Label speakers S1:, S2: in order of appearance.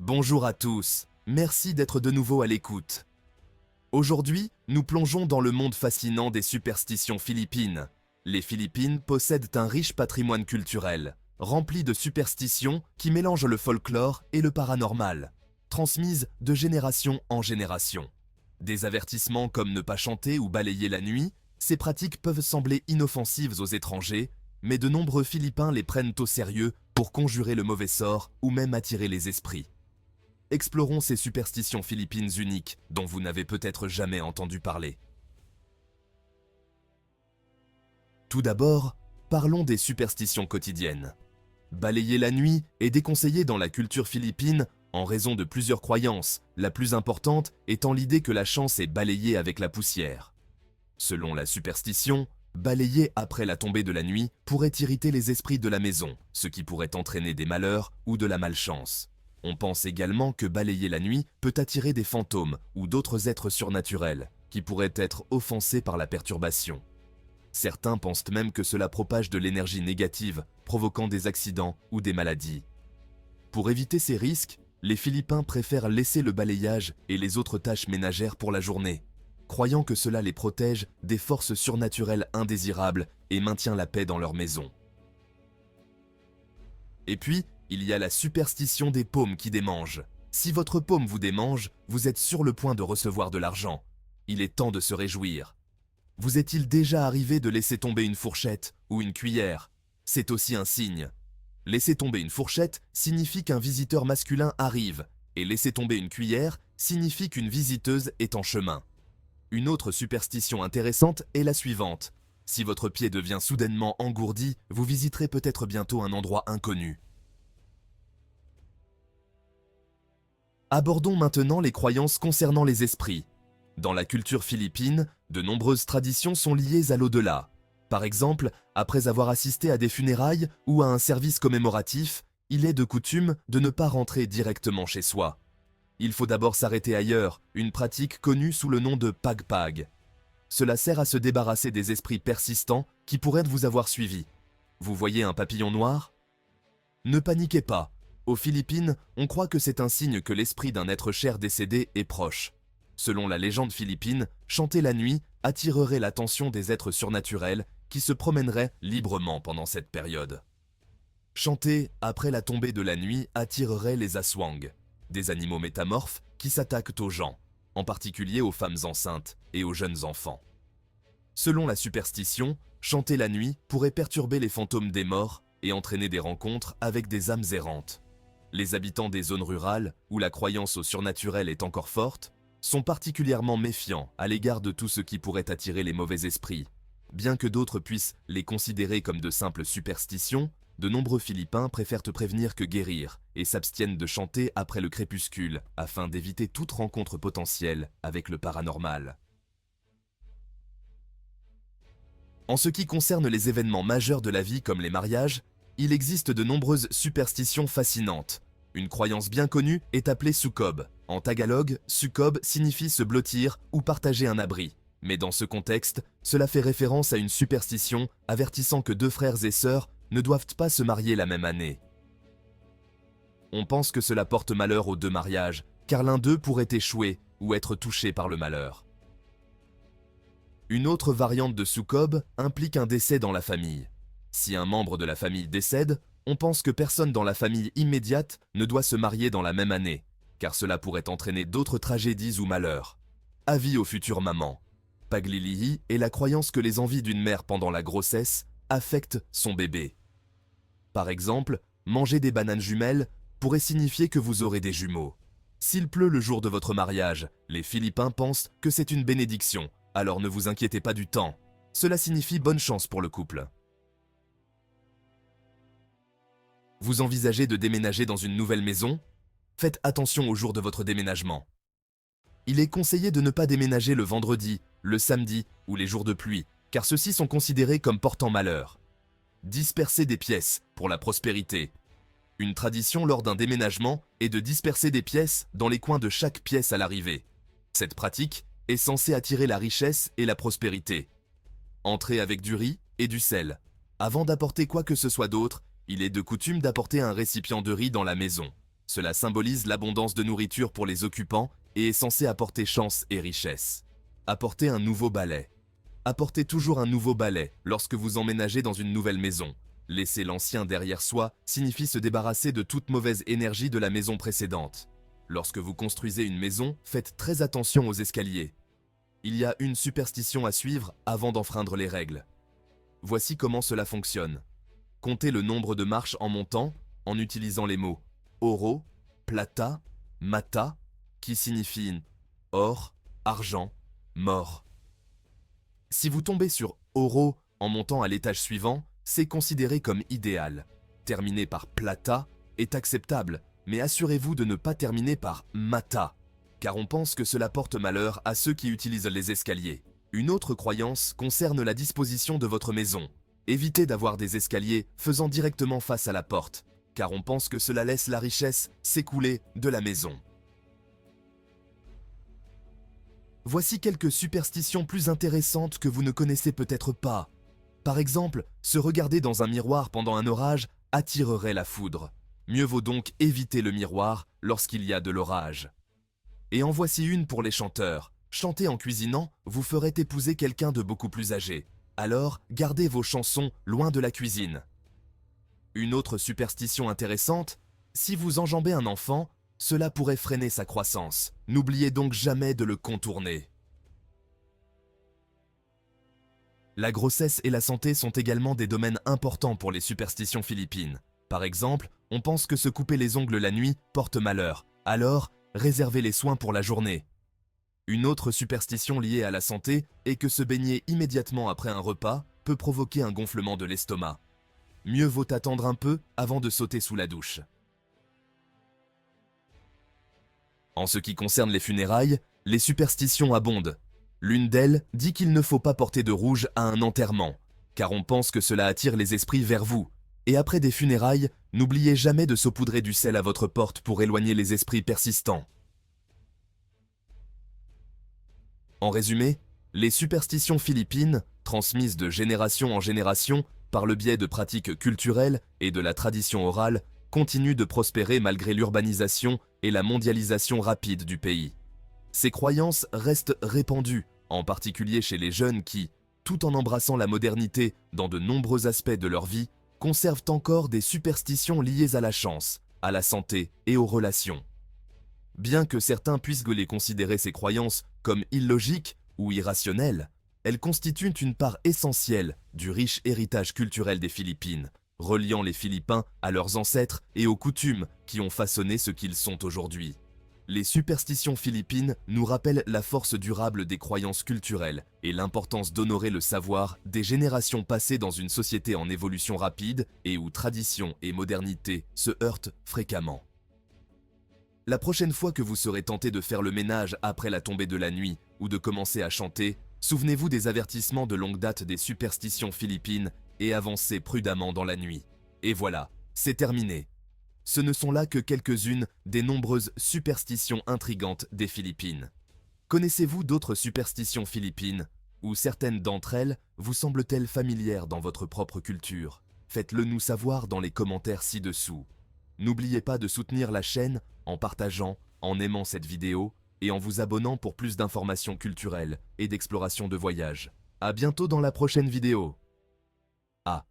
S1: Bonjour à tous, merci d'être de nouveau à l'écoute. Aujourd'hui, nous plongeons dans le monde fascinant des superstitions philippines. Les Philippines possèdent un riche patrimoine culturel, rempli de superstitions qui mélangent le folklore et le paranormal, transmises de génération en génération. Des avertissements comme ne pas chanter ou balayer la nuit, ces pratiques peuvent sembler inoffensives aux étrangers, mais de nombreux Philippins les prennent au sérieux pour conjurer le mauvais sort ou même attirer les esprits. Explorons ces superstitions philippines uniques dont vous n'avez peut-être jamais entendu parler. Tout d'abord, parlons des superstitions quotidiennes. Balayer la nuit est déconseillé dans la culture philippine en raison de plusieurs croyances, la plus importante étant l'idée que la chance est balayée avec la poussière. Selon la superstition, balayer après la tombée de la nuit pourrait irriter les esprits de la maison, ce qui pourrait entraîner des malheurs ou de la malchance. On pense également que balayer la nuit peut attirer des fantômes ou d'autres êtres surnaturels qui pourraient être offensés par la perturbation. Certains pensent même que cela propage de l'énergie négative, provoquant des accidents ou des maladies. Pour éviter ces risques, les Philippins préfèrent laisser le balayage et les autres tâches ménagères pour la journée, croyant que cela les protège des forces surnaturelles indésirables et maintient la paix dans leur maison. Et puis, il y a la superstition des paumes qui démangent. Si votre paume vous démange, vous êtes sur le point de recevoir de l'argent. Il est temps de se réjouir. Vous est-il déjà arrivé de laisser tomber une fourchette ou une cuillère? C'est aussi un signe. Laisser tomber une fourchette signifie qu'un visiteur masculin arrive, et laisser tomber une cuillère signifie qu'une visiteuse est en chemin. Une autre superstition intéressante est la suivante. Si votre pied devient soudainement engourdi, vous visiterez peut-être bientôt un endroit inconnu. Abordons maintenant les croyances concernant les esprits. Dans la culture philippine, de nombreuses traditions sont liées à l'au-delà. Par exemple, après avoir assisté à des funérailles ou à un service commémoratif, il est de coutume de ne pas rentrer directement chez soi. Il faut d'abord s'arrêter ailleurs, une pratique connue sous le nom de pagpag. Cela sert à se débarrasser des esprits persistants qui pourraient vous avoir suivi. Vous voyez un papillon noir? Ne paniquez pas. Aux Philippines, on croit que c'est un signe que l'esprit d'un être cher décédé est proche. Selon la légende philippine, chanter la nuit attirerait l'attention des êtres surnaturels qui se promèneraient librement pendant cette période. Chanter après la tombée de la nuit attirerait les aswangs, des animaux métamorphes qui s'attaquent aux gens, en particulier aux femmes enceintes et aux jeunes enfants. Selon la superstition, chanter la nuit pourrait perturber les fantômes des morts et entraîner des rencontres avec des âmes errantes. Les habitants des zones rurales, où la croyance au surnaturel est encore forte, sont particulièrement méfiants à l'égard de tout ce qui pourrait attirer les mauvais esprits. Bien que d'autres puissent les considérer comme de simples superstitions, de nombreux Philippins préfèrent prévenir que guérir et s'abstiennent de chanter après le crépuscule afin d'éviter toute rencontre potentielle avec le paranormal. En ce qui concerne les événements majeurs de la vie comme les mariages, il existe de nombreuses superstitions fascinantes. Une croyance bien connue est appelée sukob. En tagalog, sukob signifie se blottir ou partager un abri. Mais dans ce contexte, cela fait référence à une superstition avertissant que deux frères et sœurs ne doivent pas se marier la même année. On pense que cela porte malheur aux deux mariages, car l'un d'eux pourrait échouer ou être touché par le malheur. Une autre variante de sukob implique un décès dans la famille. Si un membre de la famille décède, on pense que personne dans la famille immédiate ne doit se marier dans la même année, car cela pourrait entraîner d'autres tragédies ou malheurs. Avis aux futures mamans. Paglilihi est la croyance que les envies d'une mère pendant la grossesse affectent son bébé. Par exemple, manger des bananes jumelles pourrait signifier que vous aurez des jumeaux. S'il pleut le jour de votre mariage, les Philippins pensent que c'est une bénédiction, alors ne vous inquiétez pas du temps. Cela signifie bonne chance pour le couple. Vous envisagez de déménager dans une nouvelle maison? Faites attention au jour de votre déménagement. Il est conseillé de ne pas déménager le vendredi, le samedi ou les jours de pluie, car ceux-ci sont considérés comme portant malheur. Disperser des pièces pour la prospérité. Une tradition lors d'un déménagement est de disperser des pièces dans les coins de chaque pièce à l'arrivée. Cette pratique est censée attirer la richesse et la prospérité. Entrez avec du riz et du sel. Avant d'apporter quoi que ce soit d'autre, il est de coutume d'apporter un récipient de riz dans la maison. Cela symbolise l'abondance de nourriture pour les occupants et est censé apporter chance et richesse. Apportez un nouveau balai. Apportez toujours un nouveau balai lorsque vous emménagez dans une nouvelle maison. Laisser l'ancien derrière soi signifie se débarrasser de toute mauvaise énergie de la maison précédente. Lorsque vous construisez une maison, faites très attention aux escaliers. Il y a une superstition à suivre avant d'enfreindre les règles. Voici comment cela fonctionne. Comptez le nombre de marches en montant en utilisant les mots oro, plata, mata, qui signifient or, argent, mort. Si vous tombez sur oro en montant à l'étage suivant, c'est considéré comme idéal. Terminer par plata est acceptable, mais assurez-vous de ne pas terminer par mata, car on pense que cela porte malheur à ceux qui utilisent les escaliers. Une autre croyance concerne la disposition de votre maison. Évitez d'avoir des escaliers faisant directement face à la porte, car on pense que cela laisse la richesse s'écouler de la maison. Voici quelques superstitions plus intéressantes que vous ne connaissez peut-être pas. Par exemple, se regarder dans un miroir pendant un orage attirerait la foudre. Mieux vaut donc éviter le miroir lorsqu'il y a de l'orage. Et en voici une pour les chanteurs. Chanter en cuisinant vous ferait épouser quelqu'un de beaucoup plus âgé. Alors, gardez vos chansons loin de la cuisine. Une autre superstition intéressante, si vous enjambez un enfant, cela pourrait freiner sa croissance. N'oubliez donc jamais de le contourner. La grossesse et la santé sont également des domaines importants pour les superstitions philippines. Par exemple, on pense que se couper les ongles la nuit porte malheur. Alors, réservez les soins pour la journée. Une autre superstition liée à la santé est que se baigner immédiatement après un repas peut provoquer un gonflement de l'estomac. Mieux vaut attendre un peu avant de sauter sous la douche. En ce qui concerne les funérailles, les superstitions abondent. L'une d'elles dit qu'il ne faut pas porter de rouge à un enterrement, car on pense que cela attire les esprits vers vous. Et après des funérailles, n'oubliez jamais de saupoudrer du sel à votre porte pour éloigner les esprits persistants. En résumé, les superstitions philippines, transmises de génération en génération par le biais de pratiques culturelles et de la tradition orale, continuent de prospérer malgré l'urbanisation et la mondialisation rapide du pays. Ces croyances restent répandues, en particulier chez les jeunes qui, tout en embrassant la modernité dans de nombreux aspects de leur vie, conservent encore des superstitions liées à la chance, à la santé et aux relations. Bien que certains puissent les considérer ces croyances comme illogiques ou irrationnelles, elles constituent une part essentielle du riche héritage culturel des Philippines, reliant les Philippins à leurs ancêtres et aux coutumes qui ont façonné ce qu'ils sont aujourd'hui. Les superstitions philippines nous rappellent la force durable des croyances culturelles et l'importance d'honorer le savoir des générations passées dans une société en évolution rapide et où tradition et modernité se heurtent fréquemment. La prochaine fois que vous serez tenté de faire le ménage après la tombée de la nuit ou de commencer à chanter, souvenez-vous des avertissements de longue date des superstitions philippines et avancez prudemment dans la nuit. Et voilà, c'est terminé. Ce ne sont là que quelques-unes des nombreuses superstitions intrigantes des Philippines. Connaissez-vous d'autres superstitions philippines, ou certaines d'entre elles vous semblent-elles familières dans votre propre culture? Faites-le nous savoir dans les commentaires ci-dessous. N'oubliez pas de soutenir la chaîne en partageant, en aimant cette vidéo et en vous abonnant pour plus d'informations culturelles et d'exploration de voyages. À bientôt dans la prochaine vidéo. Ah,